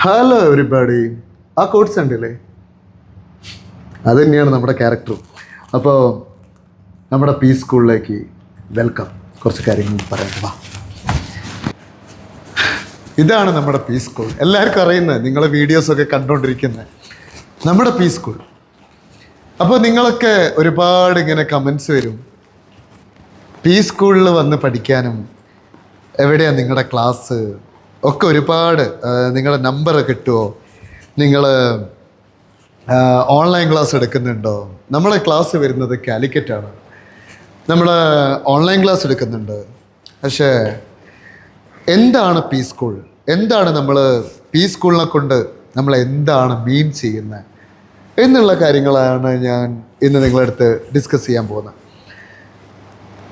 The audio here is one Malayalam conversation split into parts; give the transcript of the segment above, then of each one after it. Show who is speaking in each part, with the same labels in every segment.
Speaker 1: Hello everybody. ആ കോഡ്സ് ഉണ്ടല്ലേ, അത് തന്നെയാണ് നമ്മുടെ ക്യാരക്ടറും. അപ്പോൾ നമ്മുടെ പി സ്കൂളിലേക്ക് വെൽക്കം. കുറച്ച് കാര്യങ്ങൾ പറയാം. വാ, ഇതാണ് നമ്മുടെ പി സ്കൂൾ. എല്ലാവർക്കും അറിയുന്നത്, നിങ്ങളെ വീഡിയോസൊക്കെ കണ്ടുകൊണ്ടിരിക്കുന്നത് നമ്മുടെ പി സ്കൂൾ. അപ്പോൾ നിങ്ങളൊക്കെ ഒരുപാട് ഇങ്ങനെ കമൻസ് വരും, പി സ്കൂളിൽ വന്ന് പഠിക്കാനും എവിടെയാണ് നിങ്ങളുടെ ക്ലാസ് ഒക്കെ ഒരുപാട്. നിങ്ങളുടെ നമ്പർ കിട്ടുമോ, നിങ്ങൾ ഓൺലൈൻ ക്ലാസ് എടുക്കുന്നുണ്ടോ? നമ്മളെ ക്ലാസ് വരുന്നത് കാലിക്കറ്റാണ്, നമ്മൾ ഓൺലൈൻ ക്ലാസ് എടുക്കുന്നുണ്ട്. പക്ഷേ എന്താണ് പി സ്കൂൾ, എന്താണ് നമ്മൾ പി സ്കൂളിനെ കൊണ്ട് നമ്മൾ എന്താണ് മീൻ ചെയ്യുന്നത് എന്നുള്ള കാര്യങ്ങളാണ് ഞാൻ ഇന്ന് നിങ്ങളടുത്ത് ഡിസ്കസ് ചെയ്യാൻ പോകുന്നത്.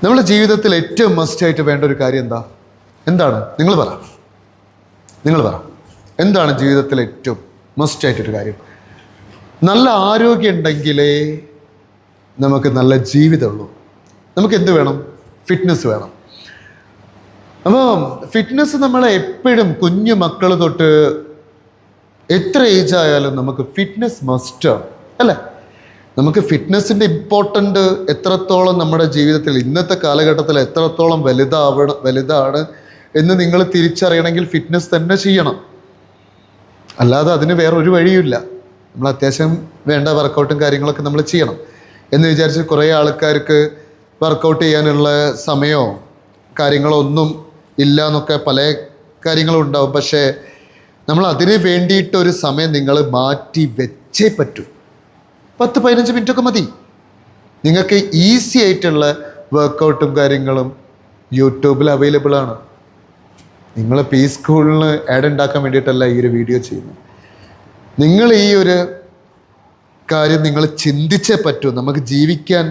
Speaker 1: നമ്മുടെ ജീവിതത്തിൽ ഏറ്റവും മസ്റ്റായിട്ട് വേണ്ട ഒരു കാര്യം എന്താണ്? നിങ്ങൾ പറ എന്താണ് ജീവിതത്തിൽ ഏറ്റവും മസ്റ്റായിട്ടൊരു കാര്യം? നല്ല ആരോഗ്യം ഉണ്ടെങ്കിലേ നമുക്ക് നല്ല ജീവിതമുള്ളൂ. നമുക്ക് എന്ത് വേണം? ഫിറ്റ്നസ് വേണം. അപ്പോൾ ഫിറ്റ്നസ് നമ്മളെ എപ്പോഴും കുഞ്ഞു മക്കൾ തൊട്ട് എത്ര ഏജ് ആയാലും നമുക്ക് ഫിറ്റ്നസ് മസ്റ്റാണ്, അല്ലേ? നമുക്ക് ഫിറ്റ്നസിൻ്റെ ഇമ്പോർട്ടൻ്റ് എത്രത്തോളം നമ്മുടെ ജീവിതത്തിൽ ഇന്നത്തെ കാലഘട്ടത്തിൽ എത്രത്തോളം വലുതാണ് എന്ന് നിങ്ങൾ തിരിച്ചറിയണമെങ്കിൽ ഫിറ്റ്നസ് തന്നെ ചെയ്യണം. അല്ലാതെ അതിന് വേറൊരു വഴിയുമില്ല. നമ്മൾ അത്യാവശ്യം വേണ്ട വർക്കൗട്ടും കാര്യങ്ങളൊക്കെ നമ്മൾ ചെയ്യണം എന്ന് വിചാരിച്ച് കുറേ ആൾക്കാർക്ക് വർക്കൗട്ട് ചെയ്യാനുള്ള സമയമോ കാര്യങ്ങളോ ഒന്നും ഇല്ല എന്നൊക്കെ പല കാര്യങ്ങളും ഉണ്ടാവും. പക്ഷേ നമ്മൾ അതിന് വേണ്ടിയിട്ടൊരു സമയം നിങ്ങൾ മാറ്റി വെച്ചേ പറ്റൂ. 10-15 മിനിറ്റൊക്കെ മതി. നിങ്ങൾക്ക് ഈസി ആയിട്ടുള്ള വർക്കൗട്ടും കാര്യങ്ങളും യൂട്യൂബിൽ അവൈലബിൾ ആണ്. നിങ്ങൾ പി സ്കൂളിന് ആഡ് ഉണ്ടാക്കാൻ വേണ്ടിയിട്ടല്ല ഈ ഒരു വീഡിയോ ചെയ്യുന്നത്. നിങ്ങൾ ഈ ഒരു കാര്യം നിങ്ങൾ ചിന്തിച്ചേ പറ്റൂ. നമുക്ക് ജീവിക്കാൻ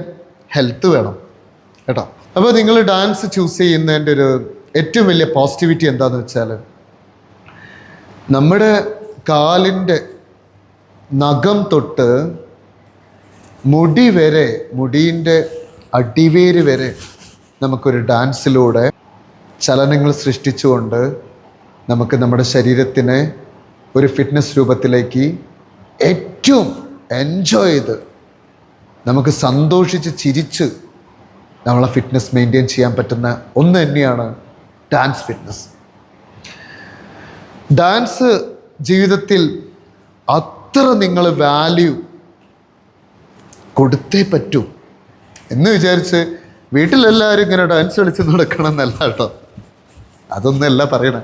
Speaker 1: ഹെൽത്ത് വേണം കേട്ടോ. അപ്പോൾ നിങ്ങൾ ഡാൻസ് ചൂസ് ചെയ്യുന്നതിൻ്റെ ഒരു ഏറ്റവും വലിയ പോസിറ്റിവിറ്റി എന്താണെന്ന് വെച്ചാൽ, നമ്മുടെ കാലിൻ്റെ നഖം തൊട്ട് മുടി വരെ, മുടീൻ്റെ അടിവേര് വരെ നമുക്കൊരു ഡാൻസിലൂടെ ചലനങ്ങൾ സൃഷ്ടിച്ചുകൊണ്ട് നമുക്ക് നമ്മുടെ ശരീരത്തിനെ ഒരു ഫിറ്റ്നസ് രൂപത്തിലേക്ക് ഏറ്റവും എൻജോയ് ചെയ്ത് നമുക്ക് സന്തോഷിച്ച് ചിരിച്ച് നമ്മളെ ഫിറ്റ്നസ് മെയിൻറ്റെയിൻ ചെയ്യാൻ പറ്റുന്ന ഒന്ന് തന്നെയാണ് ഡാൻസ് ഫിറ്റ്നസ്. ഡാൻസ് ജീവിതത്തിൽ അത്ര നിങ്ങൾ വാല്യൂ കൊടുത്തേ പറ്റൂ എന്ന് വിചാരിച്ച് വീട്ടിലെല്ലാവരും ഇങ്ങനെ ഡാൻസ് കളിച്ച് നടക്കണം എന്നല്ല കേട്ടോ. അതൊന്നല്ല പറയണേ.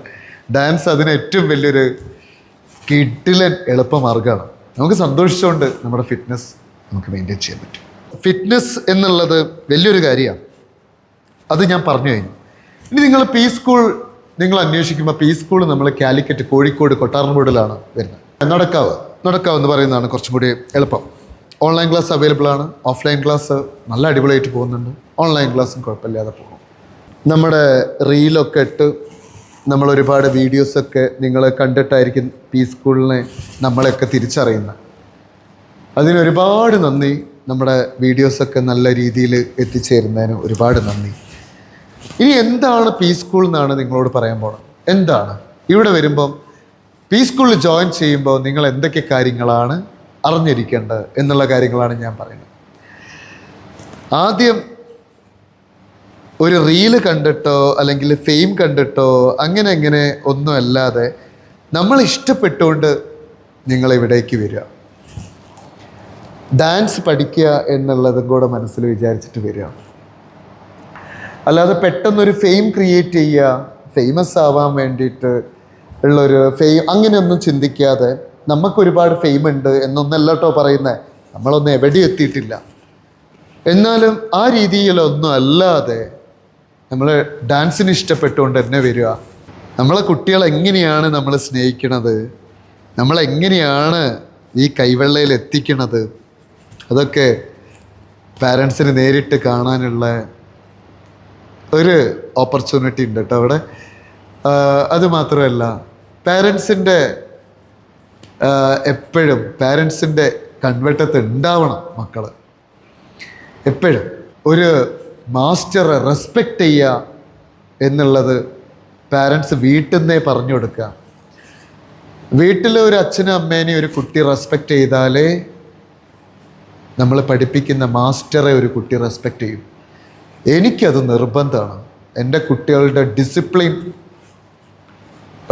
Speaker 1: ഡാൻസ് അതിന് ഏറ്റവും വലിയൊരു കിടിലൻ എളുപ്പമാർഗ്ഗമാണ്. നമുക്ക് സന്തോഷിച്ചുകൊണ്ട് നമ്മുടെ ഫിറ്റ്നസ് നമുക്ക് മെയിൻറ്റെയിൻ ചെയ്യാൻ പറ്റും. ഫിറ്റ്നസ് എന്നുള്ളത് വലിയൊരു കാര്യമാണ്, അത് ഞാൻ പറഞ്ഞു കഴിഞ്ഞു. ഇനി നിങ്ങൾ പി സ്കൂൾ നിങ്ങൾ അന്വേഷിക്കുമ്പോൾ പി സ്കൂൾ നമ്മൾ കാലിക്കറ്റ്, കോഴിക്കോട്, കൊട്ടാരംകോടിലാണ് വരുന്നത്. നടക്കാവ് എന്ന് പറയുന്നതാണ് കുറച്ചും കൂടി എളുപ്പം. ഓൺലൈൻ ക്ലാസ് അവൈലബിൾ ആണ്, ഓഫ്ലൈൻ ക്ലാസ് നല്ല അടിപൊളിയായിട്ട് പോകുന്നുണ്ട്, ഓൺലൈൻ ക്ലാസ്സും കുഴപ്പമില്ലാതെ പോകും. നമ്മുടെ റീലൊക്കെ ഇട്ട് നമ്മൾ ഒരുപാട് വീഡിയോസൊക്കെ നിങ്ങൾ കണ്ടിട്ടായിരിക്കും പി സ്കൂളിനെ നമ്മളെയൊക്കെ തിരിച്ചറിയുന്നത്. അതിനൊരുപാട് നന്ദി. നമ്മുടെ വീഡിയോസൊക്കെ നല്ല രീതിയിൽ എത്തിച്ചേരുന്നതിന് ഒരുപാട് നന്ദി. ഇനി എന്താണ് പി സ്കൂൾ എന്നാണ് നിങ്ങളോട് പറയാൻ പോണത്. എന്താണ് ഇവിടെ വരുമ്പം പി സ്കൂളിൽ ജോയിൻ ചെയ്യുമ്പോൾ നിങ്ങൾ എന്തൊക്കെ കാര്യങ്ങളാണ് അറിഞ്ഞിരിക്കേണ്ടത് എന്നുള്ള കാര്യങ്ങളാണ് ഞാൻ പറയുന്നത്. ആദ്യം ഒരു റീല് കണ്ടിട്ടോ അല്ലെങ്കിൽ ഫെയിം കണ്ടിട്ടോ അങ്ങനെ ഒന്നും അല്ലാതെ നമ്മൾ ഇഷ്ടപ്പെട്ടുകൊണ്ട് നിങ്ങളിവിടേക്ക് വരിക, ഡാൻസ് പഠിക്കുക എന്നുള്ളതും കൂടെ മനസ്സിൽ വിചാരിച്ചിട്ട് വരിക. അല്ലാതെ പെട്ടെന്നൊരു ഫെയിം ക്രിയേറ്റ് ചെയ്യുക, ഫേമസ് ആവാൻ വേണ്ടിയിട്ട് ഉള്ളൊരു ഫെയിം അങ്ങനെയൊന്നും ചിന്തിക്കാതെ, നമുക്കൊരുപാട് ഫെയിം ഉണ്ട് എന്നൊന്നല്ല കേട്ടോ പറയുന്നത്, നമ്മളൊന്നും എവിടെയും എത്തിയിട്ടില്ല, എന്നാലും ആ രീതിയിലൊന്നും അല്ലാതെ നമ്മൾ ഡാൻസിന് ഇഷ്ടപ്പെട്ടുകൊണ്ട് തന്നെ വരിക. നമ്മളെ കുട്ടികളെ എങ്ങനെയാണ് നമ്മൾ സ്നേഹിക്കണത്, നമ്മളെങ്ങനെയാണ് ഈ കൈവെള്ളയിൽ എത്തിക്കണത്, അതൊക്കെ പാരൻസിന് നേരിട്ട് കാണാനുള്ള ഒരു ഓപ്പർച്യൂണിറ്റി ഉണ്ട് കേട്ടോ അവിടെ. അതുമാത്രമല്ല, എപ്പോഴും പാരൻസിൻ്റെ കൺവെട്ടത്ത് ഉണ്ടാവണം മക്കൾ. എപ്പോഴും ഒരു മാസ്റ്ററെ റെസ്പെക്റ്റ് ചെയ്യുക, എന്നുള്ളത് പാരൻസ് വീട്ടിൽ നിന്നേ പറഞ്ഞു കൊടുക്കുക. വീട്ടിലെ ഒരു അച്ഛനും അമ്മേനെയും ഒരു കുട്ടി റെസ്പെക്റ്റ് ചെയ്താലേ നമ്മൾ പഠിപ്പിക്കുന്ന മാസ്റ്ററെ ഒരു കുട്ടി റെസ്പെക്റ്റ് ചെയ്യും. എനിക്കത് നിർബന്ധമാണ്. എൻ്റെ കുട്ടികളുടെ ഡിസിപ്ലിൻ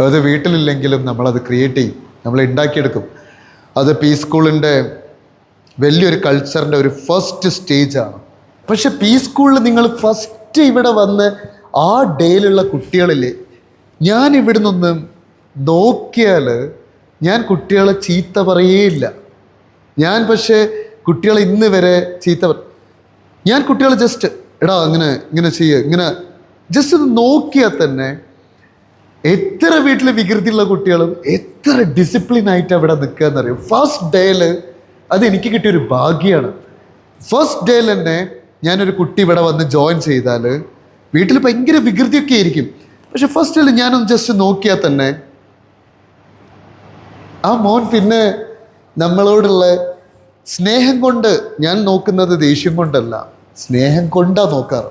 Speaker 1: അത് വീട്ടിലില്ലെങ്കിലും നമ്മളത് ക്രിയേറ്റ് ചെയ്യും, നമ്മൾ ഉണ്ടാക്കിയെടുക്കും. അത് പി സ്കൂളിൻ്റെ വലിയൊരു കൾച്ചറിൻ്റെ ഒരു ഫസ്റ്റ് സ്റ്റേജാണ്. പക്ഷെ പി സ്കൂളിൽ നിങ്ങൾ ഫസ്റ്റ് ഇവിടെ വന്ന് ആ ഡേയിലുള്ള കുട്ടികളില്ലേ, ഞാൻ ഇവിടെ നിന്ന് നോക്കിയാൽ ഞാൻ കുട്ടികളെ ചീത്ത പറയേയില്ല. ഞാൻ പക്ഷേ കുട്ടികളെ ഇന്ന് വരെ ഞാൻ കുട്ടികളെ ജസ്റ്റ് എടാ ഇങ്ങനെ ചെയ്യുക, ഇങ്ങനെ ജസ്റ്റ് ഒന്ന് നോക്കിയാൽ തന്നെ എത്ര വീട്ടിൽ വികൃതിയുള്ള കുട്ടികളും എത്ര ഡിസിപ്ലിനായിട്ട് അവിടെ നിൽക്കുക എന്നറിയും. ഫസ്റ്റ് ഡേയിൽ അത് എനിക്ക് കിട്ടിയൊരു ഭാഗ്യമാണ്. ഫസ്റ്റ് ഡേയിൽ തന്നെ ഞാനൊരു കുട്ടി ഇവിടെ വന്ന് ജോയിൻ ചെയ്താൽ വീട്ടിൽ ഭയങ്കര വികൃതിയൊക്കെ ആയിരിക്കും. പക്ഷെ ഫസ്റ്റ് ഡേയിൽ ഞാനൊന്ന് ജസ്റ്റ് നോക്കിയാൽ തന്നെ ആ മോൻ പിന്നെ നമ്മളോടുള്ള സ്നേഹം കൊണ്ട്, ഞാൻ നോക്കുന്നത് ദേഷ്യം കൊണ്ടല്ല, സ്നേഹം കൊണ്ടാണ് നോക്കാറ്.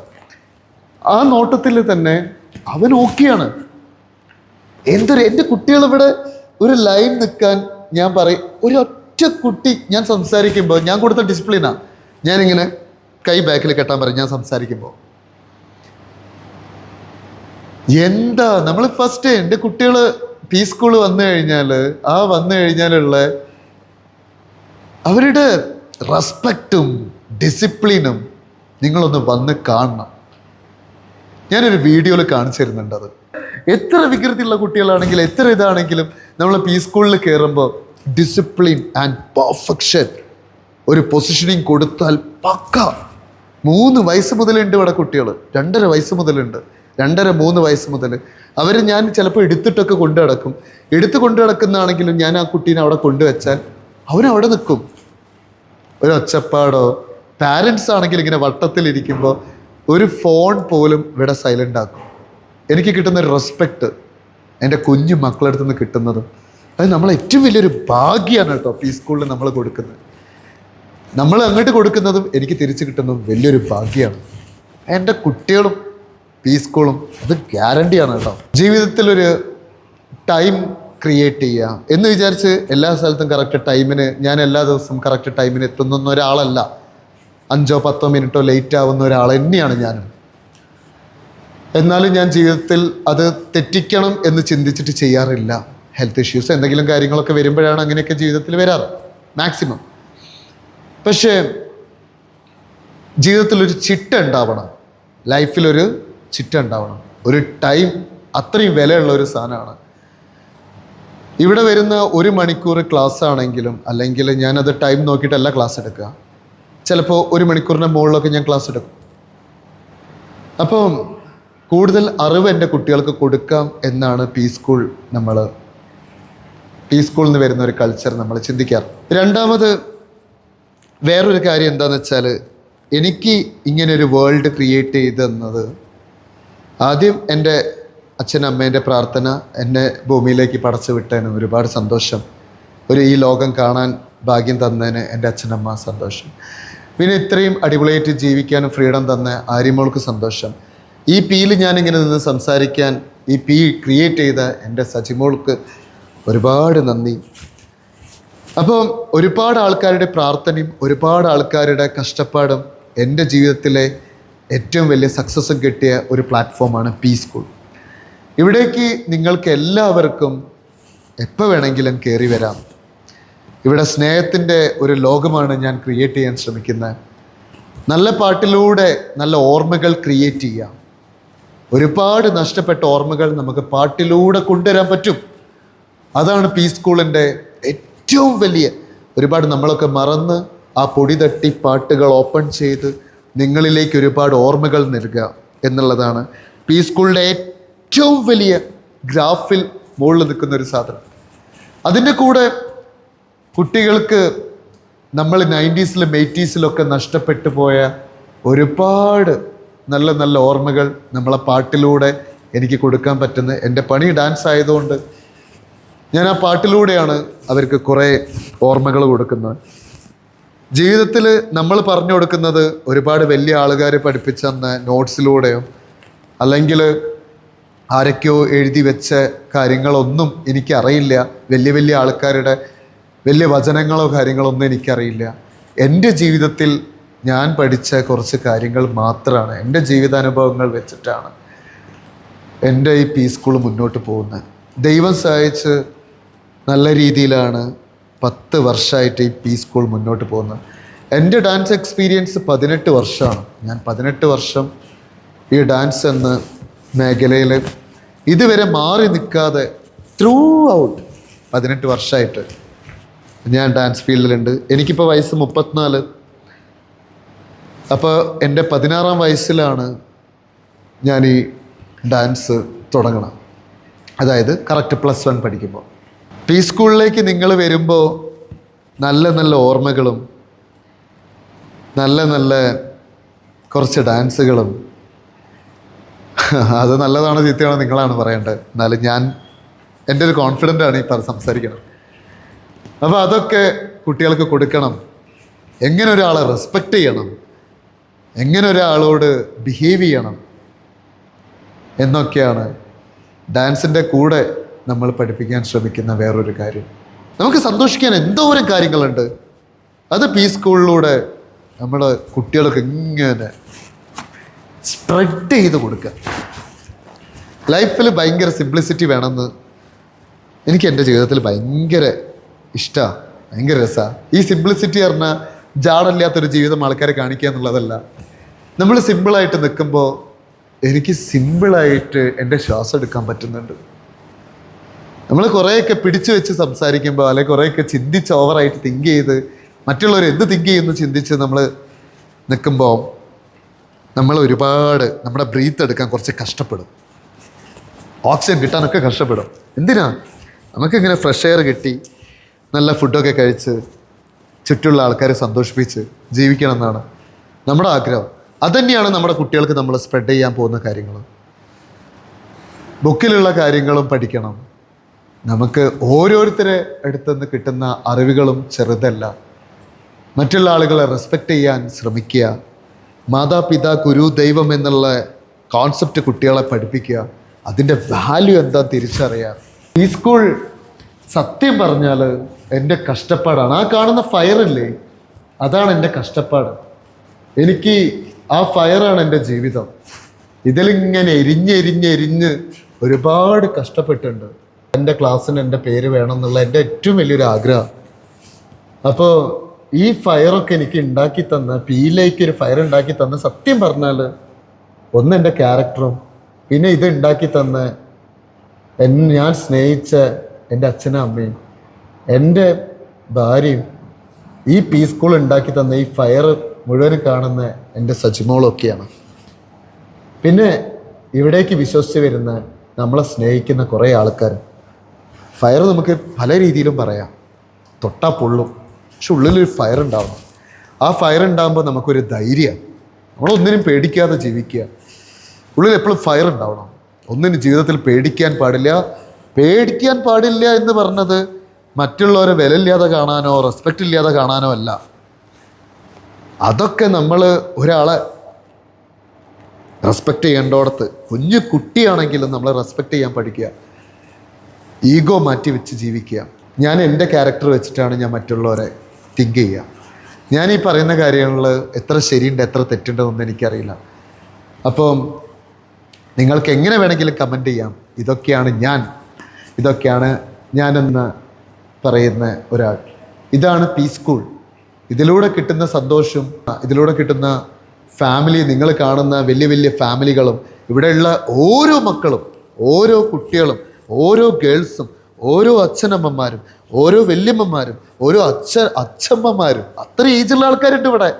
Speaker 1: ആ നോട്ടത്തിൽ തന്നെ അവൻ ഓക്കെയാണ്. എൻ്റെ കുട്ടികൾ ഇവിടെ ഒരു ലൈൻ നിൽക്കാൻ ഞാൻ പറയും. ഒരൊറ്റ കുട്ടി ഞാൻ സംസാരിക്കുമ്പോൾ ഞാൻ കൊടുത്ത ഡിസിപ്ലിനാണ്, ഞാനിങ്ങനെ കൈ ബാക്കിൽ കെട്ടാൻ പറയും ഞാൻ സംസാരിക്കുമ്പോൾ. എന്താ നമ്മൾ ഫസ്റ്റ് എൻ്റെ കുട്ടികൾ പി സ്കൂൾ വന്നു കഴിഞ്ഞാലുള്ള അവരുടെ റെസ്പെക്റ്റും ഡിസിപ്ലിനും നിങ്ങളൊന്ന് വന്ന് കാണണം. ഞാനൊരു വീഡിയോയിൽ കാണിച്ചു തരുന്നുണ്ട്. അത് എത്ര വികൃതിയുള്ള കുട്ടികളാണെങ്കിലും എത്ര ഇതാണെങ്കിലും നമ്മൾ പി സ്കൂളിൽ കയറുമ്പോൾ ഡിസിപ്ലിൻ ആൻഡ് പെർഫെക്ഷൻ ഒരു പൊസിഷനിങ് കൊടുത്താൽ പക്ക. 3 വയസ്സ് മുതലുണ്ട് ഇവിടെ കുട്ടികൾ, 2.5 വയസ്സ് മുതലുണ്ട്, 2.5-3 വയസ്സ് മുതൽ ഞാൻ ചിലപ്പോൾ എടുത്തിട്ടൊക്കെ കൊണ്ടു നടക്കും. കൊണ്ടു നടക്കുന്നതാണെങ്കിലും ഞാൻ ആ കുട്ടീനെ അവിടെ കൊണ്ടുവച്ചാൽ അവനവിടെ നിൽക്കും. ഒരു ഒച്ചപ്പാടോ, പാരൻസ് ആണെങ്കിൽ ഇങ്ങനെ വട്ടത്തിലിരിക്കുമ്പോൾ ഒരു ഫോൺ പോലും ഇവിടെ സൈലൻ്റ് ആക്കും. എനിക്ക് കിട്ടുന്നൊരു റെസ്പെക്റ്റ് എൻ്റെ കുഞ്ഞു മക്കളടുത്ത് നിന്ന് കിട്ടുന്നതും അത് നമ്മൾ ഏറ്റവും വലിയൊരു ഭാഗ്യമാണ് കേട്ടോ. പി സ്കൂളിൽ നമ്മൾ കൊടുക്കുന്നത്, നമ്മൾ അങ്ങോട്ട് കൊടുക്കുന്നതും എനിക്ക് തിരിച്ചു കിട്ടുന്നതും വലിയൊരു ഭാഗ്യമാണ്. എൻ്റെ കുട്ടികളും പി സ്കൂളും അത് ഗ്യാരണ്ടിയാണ് കേട്ടോ. ജീവിതത്തിലൊരു ടൈം ക്രിയേറ്റ് ചെയ്യുക എന്ന് വിചാരിച്ച് എല്ലാ സ്ഥലത്തും കറക്റ്റ് ടൈമിന്, ഞാൻ എല്ലാ ദിവസവും കറക്റ്റ് ടൈമിന് എത്തുന്ന ഒരാളല്ല. 5-10 മിനിറ്റോ ലേറ്റ് ആവുന്ന ഒരാൾ തന്നെയാണ് ഞാനും. എന്നാലും ഞാൻ ജീവിതത്തിൽ അത് തെറ്റിക്കണം എന്ന് ചിന്തിച്ചിട്ട് ചെയ്യാറില്ല. ഹെൽത്ത് ഇഷ്യൂസ് എന്തെങ്കിലും കാര്യങ്ങളൊക്കെ വരുമ്പോഴാണ് അങ്ങനെയൊക്കെ ജീവിതത്തിൽ വരാറ് മാക്സിമം. പക്ഷേ ജീവിതത്തിലൊരു ചിട്ട ഉണ്ടാവണം, ലൈഫിലൊരു ചിട്ട ഉണ്ടാവണം. ഒരു ടൈം അത്രയും വിലയുള്ള ഒരു സാധനമാണ്. ഇവിടെ വരുന്ന 1 മണിക്കൂർ ക്ലാസ് ആണെങ്കിലും, അല്ലെങ്കിൽ ഞാനത് ടൈം നോക്കിയിട്ടല്ല ക്ലാസ് എടുക്കുക, ചിലപ്പോൾ 1 മണിക്കൂറിൻ്റെ മുകളിലൊക്കെ ഞാൻ ക്ലാസ് എടുക്കും. അപ്പം കൂടുതൽ അറിവ് എൻ്റെ കുട്ടികൾക്ക് കൊടുക്കാം എന്നാണ് പി സ്കൂളിൽ നിന്ന് വരുന്ന ഒരു കൾച്ചർ നമ്മൾ ചിന്തിക്കാറ്. രണ്ടാമത് വേറൊരു കാര്യം എന്താണെന്ന് വെച്ചാൽ, എനിക്ക് ഇങ്ങനൊരു വേൾഡ് ക്രിയേറ്റ് ചെയ്തെന്നത് ആദ്യം എൻ്റെ അച്ഛനമ്മേൻ്റെ പ്രാർത്ഥന, എന്നെ ഭൂമിയിലേക്ക് പടച്ചു വിട്ടതിന് ഒരുപാട് സന്തോഷം. ഈ ലോകം കാണാൻ ഭാഗ്യം തന്നതിന് എൻ്റെ അച്ഛനമ്മ സന്തോഷം. പിന്നെ ഇത്രയും അടിപൊളിയായിട്ട് ജീവിക്കാനും ഫ്രീഡം തന്ന ആര്യമോൾക്ക് സന്തോഷം. ഈ പിയിൽ ഞാനിങ്ങനെ നിന്ന് സംസാരിക്കാൻ ഈ പി ക്രിയേറ്റ് ചെയ്ത എൻ്റെ സജിമോൾക്ക് ഒരുപാട് നന്ദി. അപ്പം ഒരുപാട് ആൾക്കാരുടെ പ്രാർത്ഥനയും ഒരുപാട് ആൾക്കാരുടെ കഷ്ടപ്പാടും എൻ്റെ ജീവിതത്തിലെ ഏറ്റവും വലിയ സക്സസ്സും കിട്ടിയ ഒരു പ്ലാറ്റ്ഫോമാണ് പി സ്കൂൾ. ഇവിടേക്ക് നിങ്ങൾക്ക് എല്ലാവർക്കും എപ്പോൾ വേണമെങ്കിലും കയറി വരാം. ഇവിടെ സ്നേഹത്തിൻ്റെ ഒരു ലോകമാണ് ഞാൻ ക്രിയേറ്റ് ചെയ്യാൻ ശ്രമിക്കുന്നത്. നല്ല പാട്ടിലൂടെ നല്ല ഓർമ്മകൾ ക്രിയേറ്റ് ചെയ്യാം. ഒരുപാട് നഷ്ടപ്പെട്ട ഓർമ്മകൾ നമുക്ക് പാട്ടിലൂടെ കൊണ്ടുവരാൻ പറ്റും. അതാണ് പി സ്കൂളിൻ്റെ ഏറ്റവും വലിയ, ഒരുപാട് നമ്മളൊക്കെ മറന്ന് ആ പൊടി തട്ടി പാട്ടുകൾ ഓപ്പൺ ചെയ്ത് നിങ്ങളിലേക്ക് ഒരുപാട് ഓർമ്മകൾ നൽകുക എന്നുള്ളതാണ് പി സ്കൂളിൻ്റെ ഏറ്റവും വലിയ ഗ്രാഫിൽ മുകളിൽ നിൽക്കുന്ന ഒരു സാധനം. അതിൻ്റെ കൂടെ കുട്ടികൾക്ക് നമ്മൾ 90s-ലും 80s-ലൊക്കെ നഷ്ടപ്പെട്ടു പോയ ഒരുപാട് നല്ല നല്ല ഓർമ്മകൾ നമ്മളെ പാട്ടിലൂടെ എനിക്ക് കൊടുക്കാൻ പറ്റുന്ന, എൻ്റെ പണി ഡാൻസ് ആയതുകൊണ്ട് ഞാൻ ആ പാട്ടിലൂടെയാണ് അവർക്ക് കുറേ ഓർമ്മകൾ കൊടുക്കുന്നത്. ജീവിതത്തിൽ നമ്മൾ പറഞ്ഞു കൊടുക്കുന്നത് ഒരുപാട് വലിയ ആളുകാർ പഠിപ്പിച്ചെന്ന നോട്ട്സിലൂടെയോ അല്ലെങ്കിൽ ആരൊക്കെയോ എഴുതി വെച്ച കാര്യങ്ങളൊന്നും എനിക്കറിയില്ല. വലിയ വലിയ ആൾക്കാരുടെ വലിയ വചനങ്ങളോ കാര്യങ്ങളോ ഒന്നും എനിക്കറിയില്ല. എൻ്റെ ജീവിതത്തിൽ ഞാൻ പഠിച്ച കുറച്ച് കാര്യങ്ങൾ മാത്രമാണ്, എൻ്റെ ജീവിതാനുഭവങ്ങൾ വെച്ചിട്ടാണ് എൻ്റെ ഈ പി സ്കൂൾ മുന്നോട്ട് പോകുന്നത്. ദൈവം സഹായിച്ച് നല്ല രീതിയിലാണ് 10 വർഷമായിട്ട് ഈ പി സ്കൂൾ മുന്നോട്ട് പോകുന്നത്. എൻ്റെ ഡാൻസ് എക്സ്പീരിയൻസ് 18 വർഷമാണ്. ഞാൻ 18 വർഷം ഈ ഡാൻസ് എന്ന മേഖലയിൽ ഇതുവരെ മാറി നിൽക്കാതെ ത്രൂ ഔട്ട് 18 വർഷമായിട്ട് ഞാൻ ഡാൻസ് ഫീൽഡിലുണ്ട്. എനിക്കിപ്പോൾ വയസ്സ് 34. അപ്പോൾ എൻ്റെ 16-ാം വയസ്സിലാണ് ഞാൻ ഈ ഡാൻസ് തുടങ്ങണം. അതായത് കറക്റ്റ് +1 പഠിക്കുമ്പോൾ. പി സ്കൂളിലേക്ക് നിങ്ങൾ വരുമ്പോൾ നല്ല നല്ല ഓർമ്മകളും നല്ല നല്ല കുറച്ച് ഡാൻസുകളും, അത് നല്ലതാണോ ചീത്തയാണോ നിങ്ങളാണ് പറയേണ്ടത്. എന്നാലും ഞാൻ എൻ്റെ ഒരു കോൺഫിഡൻ്റാണ് ഈ സംസാരിക്കണം. അപ്പോൾ അതൊക്കെ കുട്ടികൾക്ക് കൊടുക്കണം. എങ്ങനെ ഒരാളെ റെസ്പെക്റ്റ് ചെയ്യണം, എങ്ങനെ ഒരാളോട് ബിഹേവ് ചെയ്യണം എന്നൊക്കെയാണ് ഡാൻസിൻ്റെ കൂടെ നമ്മൾ പഠിപ്പിക്കാൻ ശ്രമിക്കുന്ന വേറൊരു കാര്യം. നമുക്ക് സന്തോഷിക്കാൻ എന്തോരം കാര്യങ്ങളുണ്ട്. അത് പി സ്കൂളിലൂടെ നമ്മൾ കുട്ടികൾക്ക് ഇങ്ങനെ സ്പ്രെഡ് ചെയ്ത് കൊടുക്കുക. ലൈഫിൽ ഭയങ്കര സിംപ്ലിസിറ്റി വേണമെന്ന് എനിക്ക് എൻ്റെ ജീവിതത്തിൽ ഭയങ്കര ഇഷ്ടമാണ്, ഭയങ്കര രസമാണ്. ഈ സിംപ്ലിസിറ്റി പറഞ്ഞാൽ ജാടല്ലാത്തൊരു ജീവിതം ആൾക്കാരെ കാണിക്കുക എന്നുള്ളതല്ല. നമ്മൾ സിമ്പിളായിട്ട് നിൽക്കുമ്പോൾ എനിക്ക് സിമ്പിളായിട്ട് എൻ്റെ ശ്വാസം എടുക്കാൻ പറ്റുന്നുണ്ട്. നമ്മൾ കുറേയൊക്കെ പിടിച്ചു വെച്ച് സംസാരിക്കുമ്പോൾ, അല്ലെങ്കിൽ കുറേയൊക്കെ ചിന്തിച്ച് ഓവറായിട്ട് തിങ്ക് ചെയ്ത് മറ്റുള്ളവർ എന്ത് തിങ്ക് ചെയ്യുന്നു ചിന്തിച്ച് നമ്മൾ നിൽക്കുമ്പോൾ നമ്മൾ ഒരുപാട് നമ്മുടെ ബ്രീത്ത് എടുക്കാൻ കുറച്ച് കഷ്ടപ്പെടും. ഓക്സിജൻ കിട്ടാനൊക്കെ കഷ്ടപ്പെടും. എന്തിനാ? നമുക്കിങ്ങനെ ഫ്രഷ് എയർ കിട്ടി നല്ല ഫുഡൊക്കെ കഴിച്ച് ചുറ്റുള്ള ആൾക്കാരെ സന്തോഷിപ്പിച്ച് ജീവിക്കണം എന്നാണ് നമ്മുടെ ആഗ്രഹം. അതുതന്നെയാണ് നമ്മുടെ കുട്ടികൾക്ക് നമ്മൾ സ്പ്രെഡ് ചെയ്യാൻ പോകുന്ന കാര്യങ്ങൾ. ബുക്കിലുള്ള കാര്യങ്ങളും പഠിക്കണം. നമുക്ക് ഓരോരുത്തരെ അടുത്തുനിന്ന് കിട്ടുന്ന അറിവുകളും ചെറുതല്ല. മറ്റുള്ള ആളുകളെ റെസ്പെക്റ്റ് ചെയ്യാൻ ശ്രമിക്കുക. മാതാപിതാ ഗുരു ദൈവം എന്നുള്ള കോൺസെപ്റ്റ് കുട്ടികളെ പഠിപ്പിക്കുക. അതിൻ്റെ വാല്യൂ എന്താ തിരിച്ചറിയാം. ഈ സ്കൂൾ സത്യം പറഞ്ഞാൽ എൻ്റെ കഷ്ടപ്പാടാണ്. ആ കാണുന്ന ഫയറില്ലേ, അതാണ് എൻ്റെ കഷ്ടപ്പാട്. എനിക്ക് ആ ഫയറാണ് എൻ്റെ ജീവിതം. ഇതിലിങ്ങനെ എരിഞ്ഞ് ഒരുപാട് കഷ്ടപ്പെട്ടിട്ടുണ്ട്. എൻ്റെ ക്ലാസ്സിന് എൻ്റെ പേര് വേണം എന്നുള്ള എൻ്റെ ഏറ്റവും വലിയൊരു ആഗ്രഹം. അപ്പോൾ ഈ ഫയറൊക്കെ എനിക്ക് ഉണ്ടാക്കി തന്ന, പിയിലേക്ക് ഒരു ഫയർ ഉണ്ടാക്കി തന്ന, സത്യം പറഞ്ഞാൽ ഒന്ന് എൻ്റെ ക്യാരക്ടറും, പിന്നെ ഇത് ഉണ്ടാക്കി തന്ന ഞാൻ സ്നേഹിച്ച എൻ്റെ അച്ഛനും അമ്മയും എൻ്റെ ഭാര്യയും, ഈ പി സ്കൂൾ ഉണ്ടാക്കി തന്ന ഈ ഫയർ മുഴുവനും കാണുന്ന എൻ്റെ സജിമോളൊക്കെയാണ്. പിന്നെ ഇവിടേക്ക് വിശ്വസിച്ച് വരുന്ന, നമ്മളെ സ്നേഹിക്കുന്ന കുറേ ആൾക്കാർ. ഫയർ നമുക്ക് പല രീതിയിലും പറയാം. തൊട്ടാൽ പൊള്ളും, പക്ഷെ ഉള്ളിലൊരു ഫയർ ഉണ്ടാവണം. ആ ഫയർ ഉണ്ടാകുമ്പോൾ നമുക്കൊരു ധൈര്യം, നമ്മളൊന്നിനും പേടിക്കാതെ ജീവിക്കുക. ഉള്ളിൽ എപ്പോഴും ഫയർ ഉണ്ടാവണം. ഒന്നിനും ജീവിതത്തിൽ പേടിക്കാൻ പാടില്ല എന്ന് പറഞ്ഞത് മറ്റുള്ളവരെ വിലയില്ലാതെ കാണാനോ റെസ്പെക്റ്റ് ഇല്ലാതെ കാണാനോ അല്ല. അതൊക്കെ നമ്മൾ ഒരാളെ റെസ്പെക്റ്റ് ചെയ്യേണ്ടോടത്ത്, കുഞ്ഞു കുട്ടിയാണെങ്കിലും നമ്മളെ റെസ്പെക്റ്റ് ചെയ്യാൻ പഠിക്കുക. ഈഗോ മാറ്റി വെച്ച് ജീവിക്കുക. ഞാൻ എൻ്റെ ക്യാരക്ടർ വെച്ചിട്ടാണ് ഞാൻ മറ്റുള്ളവരെ തിങ്ക് ചെയ്യുക. ഞാൻ ഈ പറയുന്ന കാര്യങ്ങളിൽ എത്ര ശരിയുണ്ട് എത്ര തെറ്റുണ്ടെന്നൊന്നും എനിക്കറിയില്ല. അപ്പം നിങ്ങൾക്ക് എങ്ങനെ വേണമെങ്കിലും കമൻറ്റ് ചെയ്യാം. ഇതൊക്കെയാണ് ഞാനെന്ന് പറയുന്ന ഒരാൾ. ഇതാണ് പി സ്കൂൾ. ഇതിലൂടെ കിട്ടുന്ന സന്തോഷം, ഇതിലൂടെ കിട്ടുന്ന ഫാമിലി, നിങ്ങൾ കാണുന്ന വലിയ വലിയ ഫാമിലികളും, ഇവിടെയുള്ള ഓരോ മക്കളും, ഓരോ കുട്ടികളും, ഓരോ ഗേൾസും, ഓരോ അച്ഛനമ്മമാരും, ഓരോ വല്യമ്മമാരും, ഓരോ അച്ഛമ്മമാരും, അത്ര ഏജുള്ള ആൾക്കാരുണ്ട് ഇവിടെ.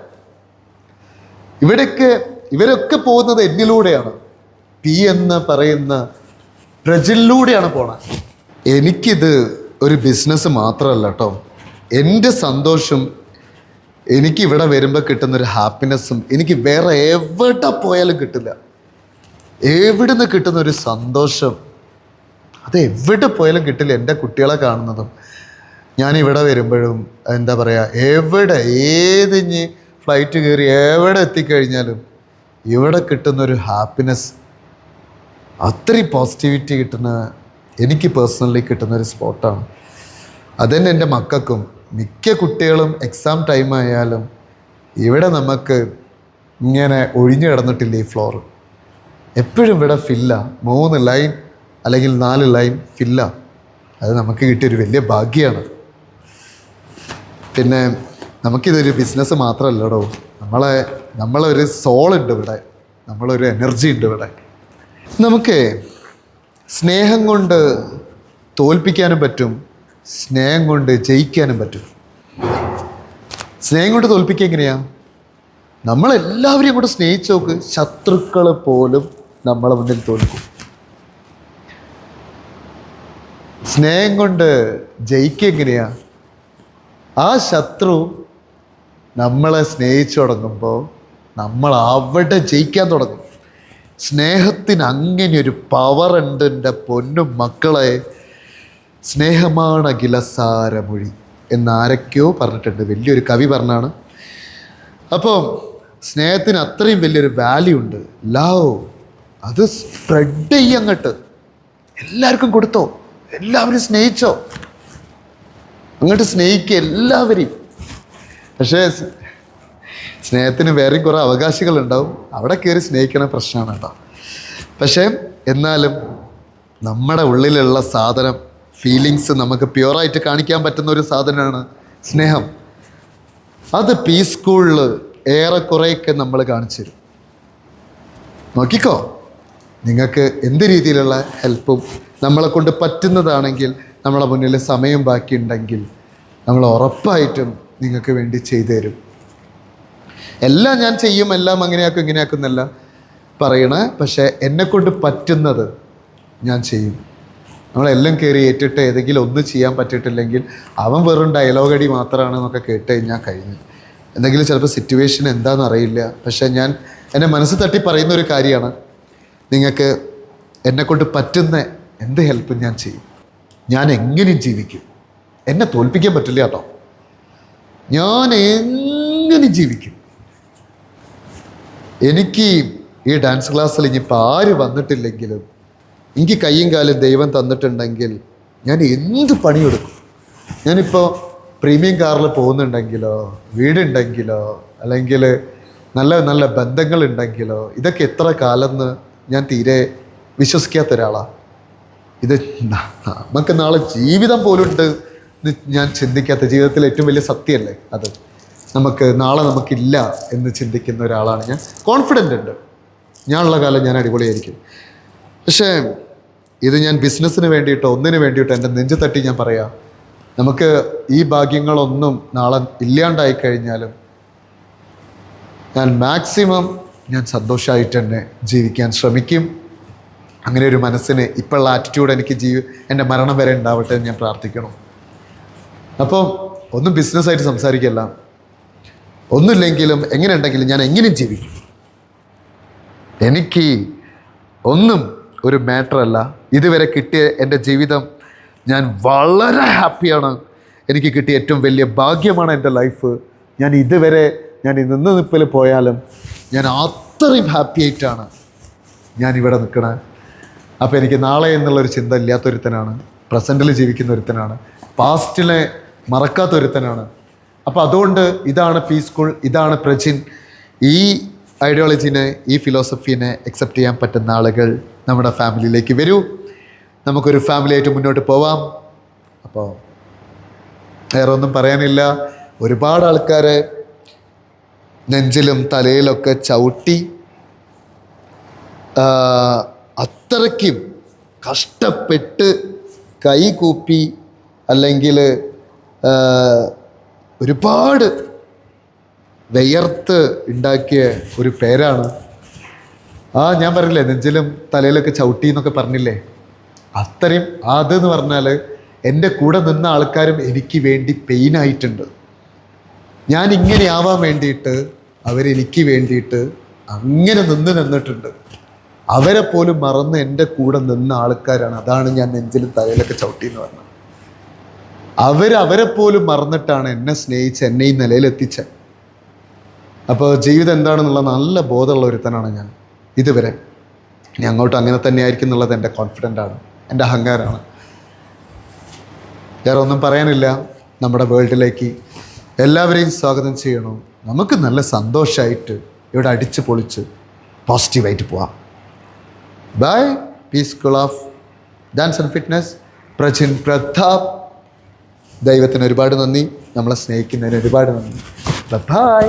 Speaker 1: ഇവരൊക്കെ പോകുന്നത് എന്നിലൂടെയാണ്. പി എന്ന് പറയുന്ന പ്രജലിലൂടെയാണ് പോണത്. എനിക്കിത് ഒരു ബിസിനസ് മാത്രമല്ല കേട്ടോ. എൻ്റെ സന്തോഷം, എനിക്ക് ഇവിടെ വരുമ്പോൾ കിട്ടുന്നൊരു ഹാപ്പിനെസ്സും എനിക്ക് വേറെ എവിടെ പോയാലും കിട്ടില്ല. എവിടെ നിന്ന് കിട്ടുന്നൊരു സന്തോഷം അത് എവിടെ പോയാലും കിട്ടില്ല. എൻ്റെ കുട്ടികളെ കാണുന്നതും ഞാനിവിടെ വരുമ്പോഴും എന്താ പറയുക, ഏതിഞ്ഞ് ഫ്ലൈറ്റ് കയറി എവിടെ എത്തിക്കഴിഞ്ഞാലും ഇവിടെ കിട്ടുന്നൊരു ഹാപ്പിനെസ് അത്രയും പോസിറ്റിവിറ്റി കിട്ടുന്ന, എനിക്ക് പേഴ്സണലി കിട്ടുന്ന ഒരു സ്പോട്ടാണ്. അതുതന്നെ എൻ്റെ മക്കൾക്കും. മിക്ക കുട്ടികളും എക്സാം ടൈം ആയാലും ഇവിടെ നമുക്ക് ഇങ്ങനെ ഒഴിഞ്ഞു കിടന്നിട്ടില്ല ഈ ഫ്ലോർ. എപ്പോഴും ഇവിടെ ഫില്ല, 3 ലൈൻ അല്ലെങ്കിൽ 4 ലൈൻ ഫില്ല. അത് നമുക്ക് കിട്ടിയൊരു വലിയ ഭാഗ്യമാണ്. പിന്നെ നമുക്കിതൊരു ബിസിനസ് മാത്രമല്ലടോ, നമ്മളൊരു സോളുണ്ട് ഇവിടെ, നമ്മളൊരു എനർജി ഉണ്ട് ഇവിടെ. നമുക്ക് സ്നേഹം കൊണ്ട് തോൽപ്പിക്കാനും പറ്റും, സ്നേഹം കൊണ്ട് ജയിക്കാനും പറ്റും. സ്നേഹം കൊണ്ട് തോൽപ്പിക്കുക എങ്ങനെയാണ്? നമ്മളെല്ലാവരെയും കൂടെ സ്നേഹിച്ച് നോക്ക്, ശത്രുക്കൾ പോലും നമ്മളെ മുന്നിൽ തോൽക്കും. സ്നേഹം കൊണ്ട് ജയിക്കുക എങ്ങനെയാ? ആ ശത്രു നമ്മളെ സ്നേഹിച്ചു തുടങ്ങുമ്പോൾ നമ്മൾ അവിടെ ജയിക്കാൻ തുടങ്ങും. സ്നേഹത്തിന് അങ്ങനെ ഒരു പവർ ഉണ്ട് എൻ്റെ പൊന്നും മക്കളെ. സ്നേഹമാണ് അഖിലസാരമൊഴി എന്നാരൊക്കെയോ പറഞ്ഞിട്ടുണ്ട്, വലിയൊരു കവി പറഞ്ഞാണ്. അപ്പം സ്നേഹത്തിന് അത്രയും വലിയൊരു വാല്യൂ ഉണ്ട്. ലവ് അത് സ്പ്രെഡ് ചെയ്യങ്ങട്ട്, എല്ലാവർക്കും കൊടുത്തോ, എല്ലാവരും സ്നേഹിച്ചോ, അങ്ങോട്ട് സ്നേഹിക്കുക എല്ലാവരെയും. പക്ഷേ സ്നേഹത്തിന് വേറെയും കുറേ അവകാശികളുണ്ടാവും, അവിടെ കയറി സ്നേഹിക്കണ പ്രശ്നമാണ് കേട്ടോ. പക്ഷേ എന്നാലും നമ്മുടെ ഉള്ളിലുള്ള സാധനം, ഫീലിങ്സ് നമുക്ക് പ്യുവറായിട്ട് കാണിക്കാൻ പറ്റുന്ന ഒരു സാധനമാണ് സ്നേഹം. അത് പീസ് സ്കൂളിൽ ഏറെക്കുറെയൊക്കെ നമ്മൾ കാണിച്ചു തരും. നോക്കിക്കോ, നിങ്ങൾക്ക് എന്ത് രീതിയിലുള്ള ഹെൽപ്പും നമ്മളെ കൊണ്ട് പറ്റുന്നതാണെങ്കിൽ, നമ്മളെ മുന്നിൽ സമയം ബാക്കിയുണ്ടെങ്കിൽ നമ്മൾ ഉറപ്പായിട്ടും നിങ്ങൾക്ക് വേണ്ടി ചെയ്തു തരും. എല്ലാം ഞാൻ ചെയ്യും, എല്ലാം അങ്ങനെയാക്കും ഇങ്ങനെയാക്കും എന്നല്ല പറയണേ, പക്ഷേ എന്നെക്കൊണ്ട് പറ്റുന്നത് ഞാൻ ചെയ്യും. നമ്മളെല്ലാം കയറി ഏറ്റിട്ട് ഏതെങ്കിലും ഒന്ന് ചെയ്യാൻ പറ്റിയിട്ടില്ലെങ്കിൽ അവൻ വെറും ഡയലോഗ് അടി മാത്രമാണെന്നൊക്കെ കേട്ട് കഴിഞ്ഞാൽ കഴിഞ്ഞു. എന്തെങ്കിലും ചിലപ്പോൾ സിറ്റുവേഷൻ എന്താണെന്ന് അറിയില്ല, പക്ഷേ ഞാൻ എൻ്റെ മനസ്സ് തട്ടി പറയുന്ന ഒരു കാര്യമാണ്, നിങ്ങൾക്ക് എന്നെക്കൊണ്ട് പറ്റുന്ന എന്ത് ഹെൽപ്പും ഞാൻ ചെയ്യും. ഞാൻ എങ്ങനെയും ജീവിക്കും, എന്നെ തോൽപ്പിക്കാൻ പറ്റില്ല കേട്ടോ. ഞാൻ എങ്ങനെ ജീവിക്കും. എനിക്ക് ഈ ഡാൻസ് ക്ലാസ്സിൽ ഇനിയിപ്പോൾ ആര് വന്നിട്ടില്ലെങ്കിലും എനിക്ക് കയ്യും കാലും ദൈവം തന്നിട്ടുണ്ടെങ്കിൽ ഞാൻ എന്ത് പണിയെടുക്കും. ഞാനിപ്പോൾ പ്രീമിയം കാറിൽ പോകുന്നുണ്ടെങ്കിലോ, വീടുണ്ടെങ്കിലോ, അല്ലെങ്കിൽ നല്ല നല്ല ബന്ധങ്ങളുണ്ടെങ്കിലോ, ഇതൊക്കെ എത്ര കാലമെന്ന് ഞാൻ തീരെ വിശ്വസിക്കാത്ത ഒരാളാണ്. ഇത് നമുക്ക് നാളെ ജീവിതം പോലും ഉണ്ട് ഞാൻ ചിന്തിക്കാത്ത, ജീവിതത്തിലെ ഏറ്റവും വലിയ സത്യമല്ലേ അത്. നമുക്ക് നാളെ നമുക്കില്ല എന്ന് ചിന്തിക്കുന്ന ഒരാളാണ് ഞാൻ. കോൺഫിഡൻ്റ് ഉണ്ട്, ഞാനുള്ള കാലം ഞാൻ അടിപൊളിയായിരിക്കും. പക്ഷേ ഇത് ഞാൻ ബിസിനസ്സിന് വേണ്ടിയിട്ടോ ഒന്നിന് വേണ്ടിയിട്ടോ എൻ്റെ നെഞ്ചു തട്ടി ഞാൻ പറയാം, നമുക്ക് ഈ ഭാഗ്യങ്ങളൊന്നും നാളെ ഇല്ലാണ്ടായി കഴിഞ്ഞാലും ഞാൻ മാക്സിമം ഞാൻ സന്തോഷമായിട്ട് തന്നെ ജീവിക്കാൻ ശ്രമിക്കും. അങ്ങനെ ഒരു മനസ്സിന് ഇപ്പോഴുള്ള ആറ്റിറ്റ്യൂഡ് എനിക്ക് എൻ്റെ മരണം വരെ ഉണ്ടാവട്ടെ എന്ന് ഞാൻ പ്രാർത്ഥിക്കണം. അപ്പോൾ ഒന്നും ബിസിനസ്സായിട്ട് സംസാരിക്കല്ല, ഒന്നുമില്ലെങ്കിലും എങ്ങനെ ഉണ്ടെങ്കിലും ഞാൻ എങ്ങനെയും ജീവിക്കും. എനിക്ക് ഒന്നും ഒരു മാറ്ററല്ല. ഇതുവരെ കിട്ടിയ എൻ്റെ ജീവിതം ഞാൻ വളരെ ഹാപ്പിയാണ്. എനിക്ക് കിട്ടിയ ഏറ്റവും വലിയ ഭാഗ്യമാണ് എൻ്റെ ലൈഫ്. ഞാൻ ഇതുവരെ ഞാൻ നിന്ന് നിപ്പിൽ പോയാലും ഞാൻ അത്രയും ഹാപ്പി ആയിട്ടാണ് ഞാനിവിടെ നിൽക്കണേ. അപ്പോൾ എനിക്ക് നാളെ എന്നുള്ളൊരു ചിന്ത ഇല്ലാത്തൊരുത്തനാണ്, പ്രസൻറ്റിൽ ജീവിക്കുന്ന ഒരുത്തനാണ്, പാസ്റ്റിനെ മറക്കാത്തൊരുത്തനാണ്. അപ്പോൾ അതുകൊണ്ട് ഇതാണ് പീസ് സ്കൂൾ, ഇതാണ് പ്രജിൻ. ഈ ഐഡിയോളജീനെ, ഈ ഫിലോസഫീനെ അക്സെപ്റ്റ് ചെയ്യാൻ പറ്റുന്ന ആളുകൾ നമ്മുടെ ഫാമിലിയിലേക്ക് വരൂ. നമുക്കൊരു ഫാമിലിയായിട്ട് മുന്നോട്ട് പോവാം. അപ്പോൾ വേറെ ഒന്നും പറയാനില്ല. ഒരുപാട് ആൾക്കാരെ നെഞ്ചിലും തലയിലൊക്കെ ചവിട്ടി അത്രയ്ക്കും കഷ്ടപ്പെട്ട് കൈകൂപ്പി അല്ലെങ്കിൽ ഒരുപാട് വിയർത്ത് ഉണ്ടാക്കിയ ഒരു പേരാണ് ഞാൻ പറഞ്ഞില്ലേ, നെഞ്ചിലും തലയിലൊക്കെ ചവിട്ടി എന്നൊക്കെ പറഞ്ഞില്ലേ, അത്രയും അതെന്ന് പറഞ്ഞാൽ എൻ്റെ കൂടെ നിന്ന ആൾക്കാരും എനിക്ക് വേണ്ടി പെയിനായിട്ടുണ്ട്. ഞാൻ ഇങ്ങനെ ആവാൻ വേണ്ടിയിട്ട് അവരെനിക്ക് വേണ്ടിയിട്ട് അങ്ങനെ നിന്നിട്ടുണ്ട്. അവരെ പോലും മറന്ന് എൻ്റെ കൂടെ നിന്ന ആൾക്കാരാണ്. അതാണ് ഞാൻ നെഞ്ചിലും തലയിലൊക്കെ ചവിട്ടി എന്ന് പറഞ്ഞത്. അവരെ പോലും മറന്നിട്ടാണ് എന്നെ സ്നേഹിച്ച് എന്നെ ഈ നിലയിലെത്തിച്ചത്. അപ്പോൾ ജീവിതം എന്താണെന്നുള്ള നല്ല ബോധമുള്ള ഒരുത്തനാണ് ഞാൻ ഇതുവരെ. ഇനി അങ്ങോട്ടും അങ്ങനെ തന്നെ ആയിരിക്കും എന്നുള്ളത് എൻ്റെ കോൺഫിഡൻ്റാണ്, എൻ്റെ അഹങ്കാരമാണ്. വേറെ ഒന്നും പറയാനില്ല. നമ്മുടെ വേൾഡിലേക്ക് എല്ലാവരെയും സ്വാഗതം ചെയ്യണം. നമുക്ക് നല്ല സന്തോഷമായിട്ട് ഇവിടെ അടിച്ച് പൊളിച്ച് പോസിറ്റീവായിട്ട് പോവാം. Bye. Peace school of dance and fitness, Prajin Pratap. ദൈവത്തിന് ഒരുപാട് നന്ദി, നമ്മളെ സ്നേഹിക്കുന്നതിന് ഒരുപാട് നന്ദി. ബൈ.